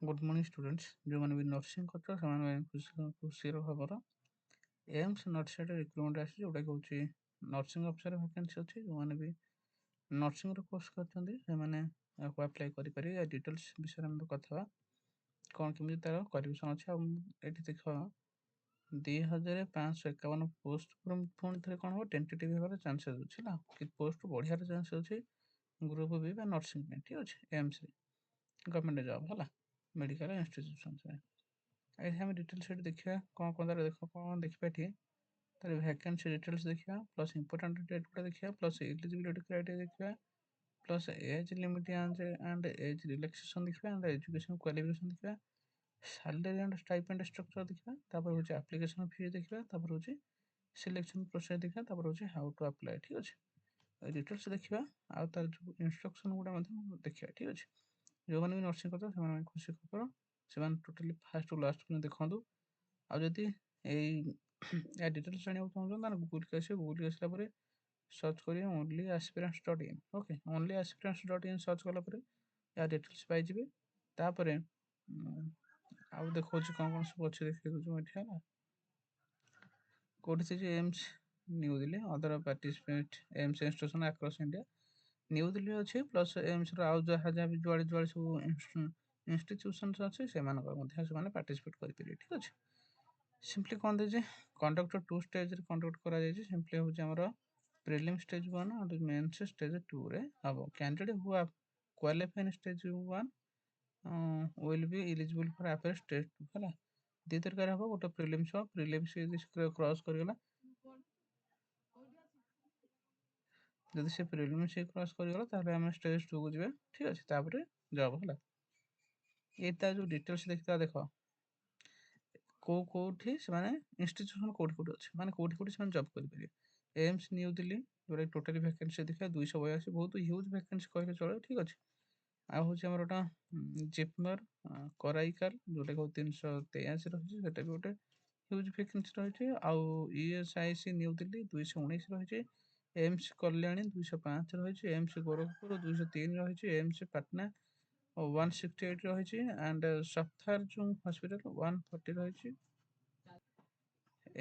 Good morning students जो मैंने भी नर्सिंग कर खुशी खबर एम्स नर्सिंग रिक्रुटमेंट आसी जोटा कि नर्सिंग अफिसर वैकेंसी अच्छी जो मैंने भी नर्सिंग कोर्स करते अप्लाई करेंगे डिटेल्स विषय में कथा कौन केमी तार क्वालिफिकेशन अच्छे ये देख 2551 पोस्ट पुणी थे कौन हम टेन्टेटिव होगा चान्सेस अच्छे ना कि पोस्ट बढ़िया चान्सेस अच्छे ग्रुप बी नर्सिंग ठीक अच्छे एम्स गवर्नमेंट जॉब है मेडिकल इंस्टीट्यूशन ये हम डिटेल्स देखा कौन कौन तार देख कौन देखा ये तार वैकेंसी डिटेल्स देखा प्लस इंपोर्टेंट डेट गुड़ा देखा प्लस एलिजिबिलिटी क्राइटेरिया देखा plus age limit and age relaxation देखा एंड एजुकेशन क्वालिफिकेशन देखा सैलरी एंड स्टाइपेंड स्ट्रक्चर देखा तापर हूँ एप्लिकेशन फी देखा तापर हूँ सिलेक्शन प्रोसेस देखा तापर हूँ हाउ टू अप्लाई ठीक अच्छे डिटेल्स देखा आ तार जो इंस्ट्रक्शन गुड़ा देखा ठीक अच्छे जो मैंने भी नर्सिंग करते खुशी खबर से टोटाली फास्ट टू लास्ट पर्यटन देखूँ आदि या डिटेल्स जाना चाहूँ गुगल के आसे गुगल के आसला सर्च करेंगे only aspirants dot in okay only aspirants dot in search कलापर या डिटेल्स पाइबे तापर आउ देखा कौन कौन सब अच्छे देखिए है कौटी से AIIMS new Delhi other participate AIIMS institution across India new Delhi अच्छे प्लस एम्स आउ जहाँ जहाँ भी जुआड़े जुआड़े सब इंस्टीट्यूशन अच्छे से पार्टिसिपेट करेंगे ठीक अच्छे सिंपली कौन दे कंडक्ट टू स्टेज कंडक्ट करा सिंपली हूँ आमर प्रिलिम स्टेज 1 और मेन्स स्टेज 2 रे हम candidate who are qualified stage 1 will be eligible for appear stage 2 है दी तरह हम गोटे प्रिलिम्स क्रॉस करगला जब से प्रिलिम्स क्रॉस करगला ताहले हम स्टेज 2 को जीवे ठीक अच्छे तापर जॉब है ये जो डिटेल्स देखता देख कौटी से इंस्टीट्यूशन कौटी कौटी अच्छे मैंने कौटी कौटी से जॉब करेंगे एम्स न्यू दिल्ली जोटा टोटाली वैकेंसी देखा 282 बहुत ह्यूज वैकेंसी कहले चलो ठीक अच्छे आ हूँ आमर गोटा जिपमर कराइकाल जोटा कि 383 रही है भी गोटे ह्यूज वैकेंसी रही है आउ ईएसआईसी न्यू दिल्ली 219 रही एम्स कल्याणी 205 रही एम्स गोरखपुर 203 रही एम्स पटना 168 रही एंड सफदरजंग हॉस्पिटल 140 रही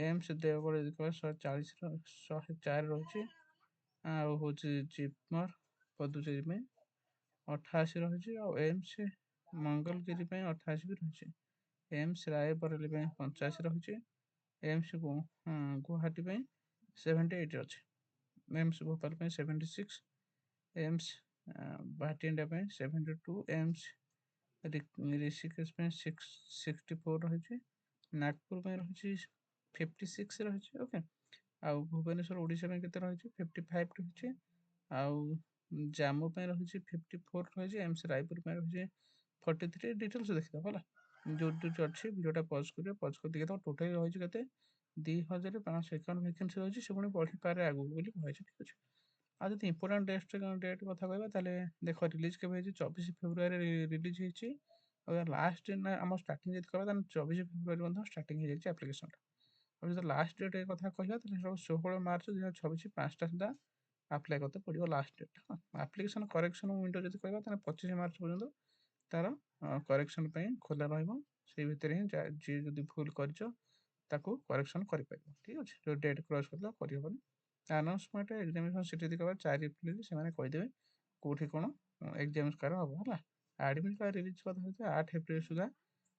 एम्स देवगढ़ 140 104 रही हूँ जिपमर पदुचेरी में 88 रही एम्स मंगलगिरी 88 भी रही एम्स रायबरेली 85 रही एम्स गुवाहाटी 78 अच्छे AIIMS Bhopal 76 AIIMS Bathinda 72 AIIMS Rishikesh 64 रही नागपुर रही 56 रही ओके आउ भुवनेश्वर ओडिशा के रही 55 रही आउ जाम्मू रही 54 रही एम्स रायपुर रही 43 डिटेल्स देखिए जो जो अच्छे भिडियोटा पज कर पज कर देखिए टोटाल रही के 2551 वैकेंसी रही से पुणी बढ़ी पारे आगू बोली कही ठीक अच्छे आ जब इंपोर्टाट डेट कथा कहवा देख रिलीज के 24 फेब्रुआरी रिलीज होती लास्ट आम स्टार्टिंग जब कहवा 24 फेब्रुआरी स्टार्टिंग हो आप्लिकेशन और जो लास्ट डेट कथा कहला 16 मार्च 2026 5टा सुधा अप्लाई करते पड़ो last date application correction window जब कहवा 25 मार्च पर्यटन तार करेक्शन खोला रही भितर ही जी जो भूल कर करेक्शन कर ठीक अच्छे जो डेट क्रॉस करहबनी अनाउंसमेंट एग्जामिनेशन सीट कहवा 4 एप्रिल से कहीदेवे कौटी कौन एग्जाम कार हम है आडमिट कार्ड रिलीज कथा 8 एप्रिल सुधा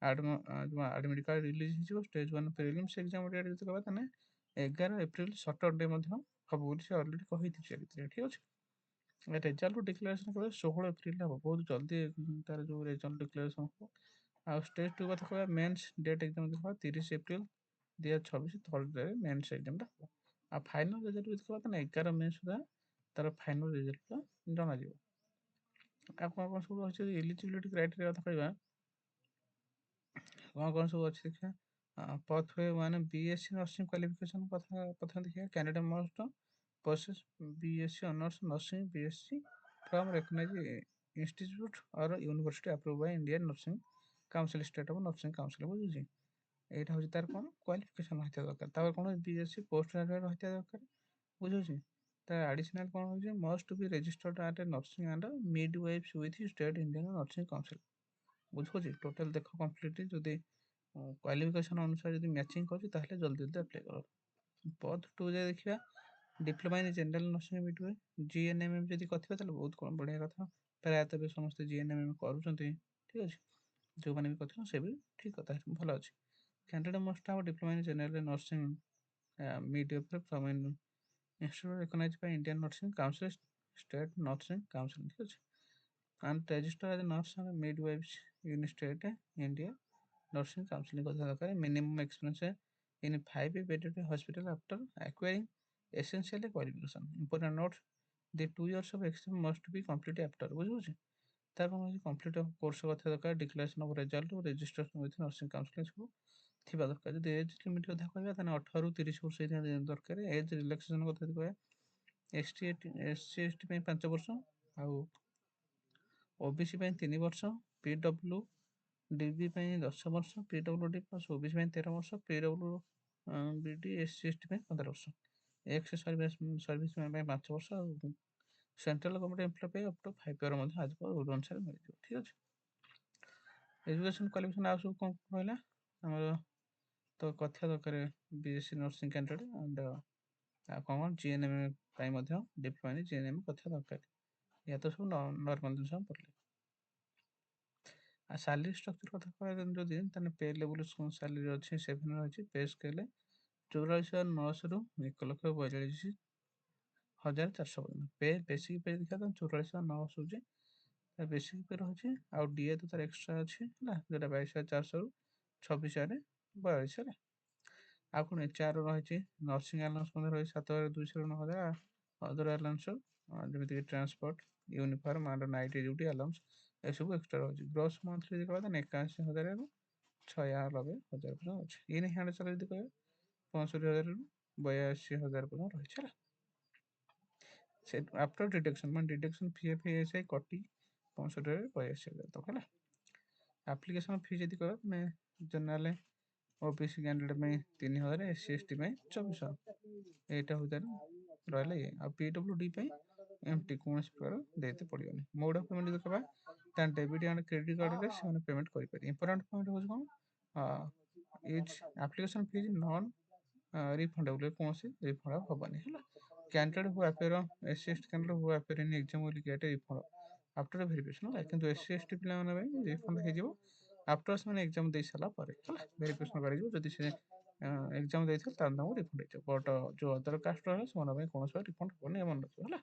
आडमिट कार्ड रिलीज हो स्टेज 1 प्रिलिम्स एग्जाम डेट जो कहवा 11 एप्रिल सटरडे हम बोली से अलरेडी कही ठीक अच्छे रेजल्ट डिक्लेरेशन केवल 16 एप्रिल हम बहुत जल्दी तार जो रेजल्ट डिक्लेरेशन हो आ स्टेज 2 कथा कहवा मेन्स डेट एग्जाम देखा 30 एप्रिल 2026 थर्ड मेन्स एग्जाम आ फाइनल रिजल्ट भी कहवा 11 मे सुधा तार फाइनल रिजल्ट जना आ कौन कौन सब अच्छे एलिजिबिलिटी क्राइटेरिया कथा कहवा कौन कौन सब अच्छे देखिए pathway one BSc nursing qualification कथा प्रथम देखिए candidate must possess BSc honors nursing BSc from recognized institute or university approved by Indian Nursing Council state of nursing council बुझुଛି এইটা হচ্ছে তার কোন কোয়ালিফিকেশন হইতে দরকার তারপর কোন বিএসসি পোস্ট গ্রাজুয়েট হইতে দরকার বুঝুছি তার আডিশনাল কোন হচ্ছে must be registered at nursing and midwifes with state Indian nursing council ବୁଝୁଛି ଟୋଟାଲ ଦେଖ କମ୍ପ୍ଲିଟଲି ଯଦି କ୍ୱାଲିଫିକେସନ ଅନୁସାରେ ଯଦି ମ୍ୟାଚିଂ କରୁଛି ତାହେଲେ ଜଲ୍ଦି ଜଲ୍ଦି ଆପ୍ଲାଏ କର। ପଥ 2 ଯାଏ ଦେଖିବା ଡିପ୍ଲୋମା ଇନ୍ ଜେନେରାଲ ନର୍ସିଂ ମିଳିବ। ଜିଏନଏମଏମ୍ ଯଦି କରିଥିବେ ତାହେଲେ ବହୁତ କଣ ବଢ଼ିଆ କଥା। ପ୍ରାୟତଃ ଏବେ ସମସ୍ତେ ଜିଏନଏମଏମ୍ କରୁଛନ୍ତି, ଠିକ୍ ଅଛି। ଯେଉଁମାନେ ବି କରିଥିବେ ସେ ବି ଠିକ୍ କଥା, ଭଲ ଅଛି। Candidate must have diploma in general nursing midwifery from institute recognised by Indian nursing council, state nursing council, ଠିକ୍ ଅଛି। and register as a nurse and midwives in state India nursing counseling करना दरकार है। minimum experience in 5-bedded hospital after acquiring essential qualification। important note the 2 years of experience must be completed after बुझुଛି। ତାପରେ ମୁଁ complete course କଥା ଦରକାର declaration of result registration with nursing counselling ସବୁ ଥିବା ଦରକାର। ଯଦି ଏଜ୍ ଲିମିଟ୍ କଥା କହିବା ତାହେଲେ 18ରୁ 30 ବର୍ଷ ହେଇଥିବା ଦରକାର। ଏଜ୍ ରିଲାକ୍ସେସନ୍ କଥା ଯଦି କହିବା SC ST ପାଇଁ 5 ବର୍ଷ ଆଉ OBC ପାଇଁ 3 ବର୍ଷ, PWDB ପାଇଁ 10 ବର୍ଷ, PWD ପ୍ଲସ୍ OBC ପାଇଁ 13 ବର୍ଷ, PWBD SC ST ପାଇଁ 15 ବର୍ଷ, ଏକ୍ସ ସର୍ଭିସମ୍ୟାନ୍ ପାଇଁ 5 ବର୍ଷ ଆଉ ସେଣ୍ଟ୍ରାଲ ଗଭର୍ଣ୍ଣମେଣ୍ଟ ଏମ୍ପ୍ଲୟ ପାଇଁ ଅପ୍ ଟୁ 5 ଇୟର୍ ମଧ୍ୟ ଆଜିକା ରୁଲ୍ ଅନୁସାରେ ମିଳିଯିବ, ଠିକ୍ ଅଛି। ଏଜୁକେସନ୍ କ୍ୱାଲିଫିକେସନ୍ ଆଉ ସବୁ କ'ଣ ରହିଲା ଆମର ତ କଥା ଦରକାର BSc ନର୍ସିଂ କ୍ୟାଣ୍ଡିଡେଟ୍ ଆଣ୍ଡ ଆଉ କ'ଣ GNM ପାଇଁ ମଧ୍ୟ ଡିପ୍ଲୋମା GNM କଥା ଦରକାର। ଏହା ତ ସବୁ ନର୍ମାଲ ଜିନିଷ ପଡ଼ିଲେ। ଆଉ ସାଲେରୀ ଷ୍ଟ୍ରକ୍ଚର କଥା କହିବା ଯଦି ତାହେଲେ ପେ ଲେବୁଲ୍ ସାଲେରୀ ଅଛି 7 ଅଛି। ପେ ସ୍କେଲ୍ 44,900ରୁ 1,42,400 ପର୍ଯ୍ୟନ୍ତ। ପେ ବେସିକ୍ ପେ ଦେଖିବା ତ 44,900 ହେଉଛି ବେସିକ୍ ପେ ରହୁଛି। ଆଉ DA ତ ତାର ଏକ୍ସଟ୍ରା ଅଛି ହେଲା, ଯେଉଁଟା 22,400ରୁ 26,042 ହେଲା। ଆଉ କ'ଣ HR ରହିଛି ନର୍ସିଂ ଆଲାଉନ୍ସ ମଧ୍ୟ ରହିଛି 7,200ରୁ 9,000 ଅଦର ଆଲାଉନ୍ସ ଯେମିତିକି transport uniform and night duty allowance ଏସବୁ ଏକ୍ସଟ୍ରା ରହୁଛି। ଗ୍ରସ୍ ମନ୍ଥଲି ଯଦି କହିବା ତାହେଲେ 81,000ରୁ 96,000 ପର୍ଯ୍ୟନ୍ତ ଅଛି। ଇନ୍ ହ୍ୟାଣ୍ଡ ସାଲାରୀ ଯଦି କହିବା 65,000ରୁ 82,000 ପର୍ଯ୍ୟନ୍ତ ରହିଛି ହେଲା। ସେ ଆଫ୍ଟର ଡିଡକ୍ସନ୍ ମାନେ ଡିଡକ୍ସନ୍ PF ESI କଟି 65,000ରୁ 82,000 ତକ ହେଲା। ଆପ୍ଲିକେସନ୍ ଫି ଯଦି କହିବା ମାନେ ଜେନେରାଲ OBC କ୍ୟାଣ୍ଡିଡେଟ୍ ପାଇଁ 3,000, SC ST ପାଇଁ 2,400 ଏଇଟା ହେଉଛି ରହିଲା ଇଏ। ଆଉ PWD ପାଇଁ ଏମିତି କୌଣସି ପ୍ରକାର ଦେଇତେ ପଡ଼ିବନି। ମୋଡ୍ ଅଫ୍ ପେମେଣ୍ଟ ଯଦି କହିବା ତାହେଲେ ଡେବିଟ୍ ଆଣ୍ଡ କ୍ରେଡ଼ିଟ୍ କାର୍ଡ଼ରେ ସେମାନେ ପେମେଣ୍ଟ କରିପାରିବେ। ଇମ୍ପୋର୍ଟାଣ୍ଟ ପଏଣ୍ଟ ହେଉଛି କ'ଣ is application fees non refundable, କୌଣସି ରିଫଣ୍ଡ ହେବନି ହେଲା। Candidate who appear SC ST candidate who appear in exam will get refund after verification ହେଲା। କିନ୍ତୁ SC ST ପିଲାମାନଙ୍କ ପାଇଁ ରିଫଣ୍ଡ ହେଇଯିବ ଆଫ୍ଟର ସେମାନେ ଏକ୍ଜାମ୍ ଦେଇ ସାରିଲା ପରେ ହେଲା। ଭେରିଫିକେସନ୍ କରାଯିବ ଯଦି ସେ ଏକ୍ଜାମ୍ ଦେଇଥିବେ ତାହେଲେ ତାଙ୍କୁ ରିଫଣ୍ଡ ହେଇଯିବ। ବଟ୍ ଯେଉଁ ଅଦର କାଷ୍ଟ ରହିଲା ସେମାନଙ୍କ ପାଇଁ କୌଣସି ରିଫଣ୍ଡ ହେବନି ମନେ ରଖିବ ହେଲା।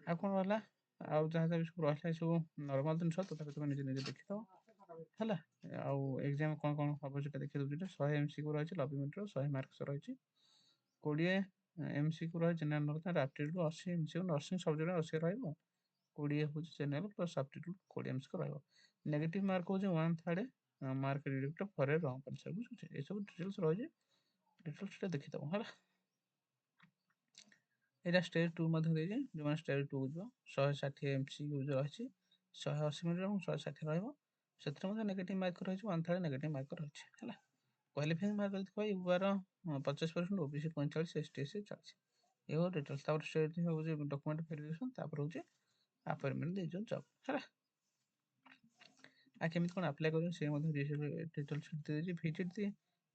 ଆଉ କ'ଣ ରହିଲା ଆଉ ଯାହା ଯାହା ସବୁ ରହିଲା ଏସବୁ ନର୍ମାଲ ଜିନିଷ, ତଥାପି ତୁମେ ନିଜେ ନିଜେ ଦେଖିଥାଅ ହେଲା। ଆଉ ଏକ୍ଜାମ୍ କ'ଣ କ'ଣ ହେବ ସେଇଟା ଦେଖିଦେଉଛି। 100 MCQ ରହିଛି, 90 ମିନିଟ୍ର 100 ମାର୍କସ ରହିଛି। 20 MCQ ରହିଛି general nursing, aptitude 80 MCQ nursing subject 80 ରହିବ। 20 ହେଉଛି ଜେନେରାଲ ପ୍ଲସ୍ ଆପ୍ଟିଟ୍ୟୁଡ୍ 20 MCQ ରହିବ। ନେଗେଟିଭ୍ ମାର୍କ ହେଉଛି 1/3 ମାର୍କ ରିଡକ୍ଟ ଫର୍ ଏ ରଙ୍ଗ ଆନ୍ସର୍, ବୁଝୁଛି। ଏସବୁ ଡିଟେଲ୍ସ ରହିଛି, ଡିଟେଲ୍ସଟା ଦେଖିଦେବ ହେଲା। ଏଇଟା ଷ୍ଟେଜ୍ 2 ମଧ୍ୟ ଦେଇଛି। ଯେଉଁମାନେ ଷ୍ଟେଜ୍ 2 ଯିବ 160 MCQ ରହିଛି, 180 ମିନିଟ୍ ଏବଂ 160 ରହିବ। ସେଥିରେ ମଧ୍ୟ ନେଗେଟିଭ୍ ମାର୍କ ରହିଛି, 1/3 ନେଗେଟିଭ୍ ମାର୍କ ରହିଛି ହେଲା। କ୍ୱାଲିଫାଇଂ ମାର୍କ ଯଦି କହିବା ୟୁଆର 50%, OBC 45%, ST SC 40। ଏ ହଉ ଡିଟେଲ୍ସ। ତାପରେ ଷ୍ଟେଜ୍ ହେଉଛି ଡକୁମେଣ୍ଟ ଭେରିଫିକେସନ୍, ତାପରେ ହେଉଛି ଆପଏଣ୍ଟମେଣ୍ଟ ଦେଇଯିବ ଜବ୍ ହେଲା। ଆଉ କେମିତି କ'ଣ ଆପ୍ଲାଏ କରିବ ସେ ମଧ୍ୟ ଡିଟେଲ୍ସ ଦେଇଛି। ଭିଜିଟ୍ ଦି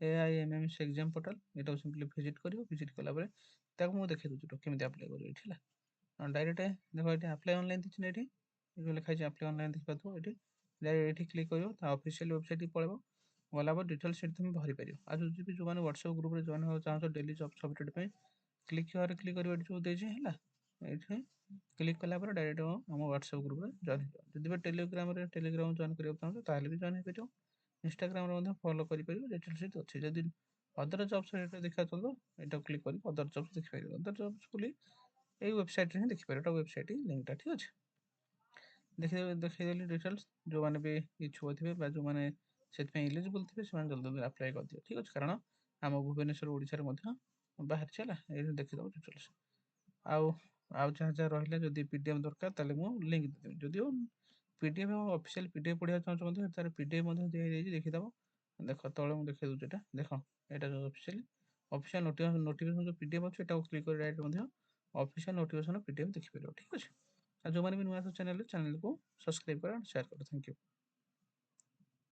AIMMS ଏକ୍ଜାମ୍ ପୋର୍ଟାଲ୍, ଏଟାକୁ ସିମ୍ପଲି ଭିଜିଟ୍ କରିବ। ଭିଜିଟ୍ କଲା ପରେ ତାକୁ ମୁଁ ଦେଖେଇ ଦେଉଛି କେମିତି ଆପ୍ଲାଏ କରିବ ଏଠି ହେଲା। ଡାଇରେକ୍ଟ ଦେଖ ଏଠି ଆପ୍ଲାଏ ଅନଲାଇନ୍ ଦେଇଛି ନା, ଏଠି ଲେଖା ହେଇଛି ଆପ୍ଲାଏ ଅନଲାଇନ୍ ଦେଖିପାରୁଥିବ। ଏଠି ଡାଇରେକ୍ଟ ଏଠି କ୍ଲିକ୍ କରିବ, ତା ଅଫିସିଆଲ୍ ୱେବସାଇଟ୍କି ପଳେଇବ। ଗଲା ପରେ ଡିଟେଲ୍ସ ସେଠି ତୁମେ ଭରିପାରିବ। ଆଉ ଯଦି ଯେଉଁମାନେ ହ୍ୱାଟ୍ସଆପ୍ ଗ୍ରୁପ୍ରେ ଜଏନ୍ ହେବାକୁ ଚାହୁଁଛ ଡେଲି ଜବ୍ ଅପଡେଟ୍ ପାଇଁ କ୍ଲିକ୍ କରିବ ଏଠି ସବୁ ଦେଇଛି ହେଲା। ଏଇଠି କ୍ଲିକ୍ କଲା ପରେ ଡାଇରେକ୍ଟ ଆମ ହ୍ୱାଟ୍ସଆପ୍ ଗ୍ରୁପ୍ରେ ଜଏନ୍ ହେଇଯିବ। ଯଦି ବି ଟେଲିଗ୍ରାମ ଜଏନ୍ କରିବାକୁ ଚାହୁଁଛ ତାହେଲେ ବି ଜଏନ୍ ହେଇପାରିବ। ଇନଷ୍ଟାଗ୍ରାମରେ ମଧ୍ୟ ଫଲୋ କରିପାରିବ, ଡିଟେଲ୍ସ ସେଠି ଅଛି। ଯଦି ଅଦର ଜବ୍ସ ଦେଖିବାକୁ ଚାହୁଁଛ ଏଇଟାକୁ କ୍ଲିକ୍ କରି ଅଦର ଜବ୍ସ ଦେଖିପାରିବ। ଅଦର ଜବ୍ସ ବୋଲି ଏଇ ୱେବସାଇଟ୍ରେ ହିଁ ଦେଖିପାରିବ। ଏଟା ୱେବସାଇଟ୍ ଲିଙ୍କଟା ଠିକ୍ ଅଛି। ଦେଖେଇଦେଲି ଡିଟେଲ୍ସ। ଯେଉଁମାନେ ବି ଇଚ୍ଛୁକ ଥିବେ ବା ଯେଉଁମାନେ ସେଥିପାଇଁ ଇଲିଜିବଲ୍ ଥିବେ ସେମାନେ ଜଲ୍ଦି ଜଲ୍ଦି ଆପ୍ଲାଏ କରିଦିଅ, ଠିକ୍ ଅଛି। କାରଣ ଆମ ଭୁବନେଶ୍ୱର ଓଡ଼ିଶାରେ ମଧ୍ୟ ବାହାରିଛି ହେଲା। ଏଇଠି ଦେଖିଦେବ ଡିଟେଲ୍ସ। ଆଉ ଯାହା ଯାହା ରହିଲା ଯଦି PDF ଦରକାର ତାହେଲେ ମୁଁ ଲିଙ୍କ ଦେଇଦେବି। ଯଦିଓ PDF ଅଫିସିଆଲ୍ PDF ପଢ଼ିବାକୁ ଚାହୁଁଛ ମଧ୍ୟ ତାର PDF ମଧ୍ୟ ଦିଆଯାଇଛି, ଦେଖିଦେବ। ଦେଖ ତଳେ ମୁଁ ଦେଖେଇ ଦେଉଛି ଏଇଟା ଦେଖ। ଏଇଟା ଯେଉଁ ଅଫିସିଆଲ୍ ନୋଟିଫିକେସନ୍ ଯେଉଁ PDF ଅଛି ଏଟାକୁ କ୍ଲିକ୍ କରି ଡାଇରେକ୍ଟ ମଧ୍ୟ ଅଫିସିଆଲ୍ ନୋଟିଫିକେସନ୍ PDF ଦେଖିପାରିବ, ଠିକ୍ ଅଛି। ଆଉ ଯେଉଁମାନେ ବି ନୂଆ ଚ୍ୟାନେଲକୁ ସବସ୍କ୍ରାଇବ୍ କର, ସେୟାର କର। Thank you.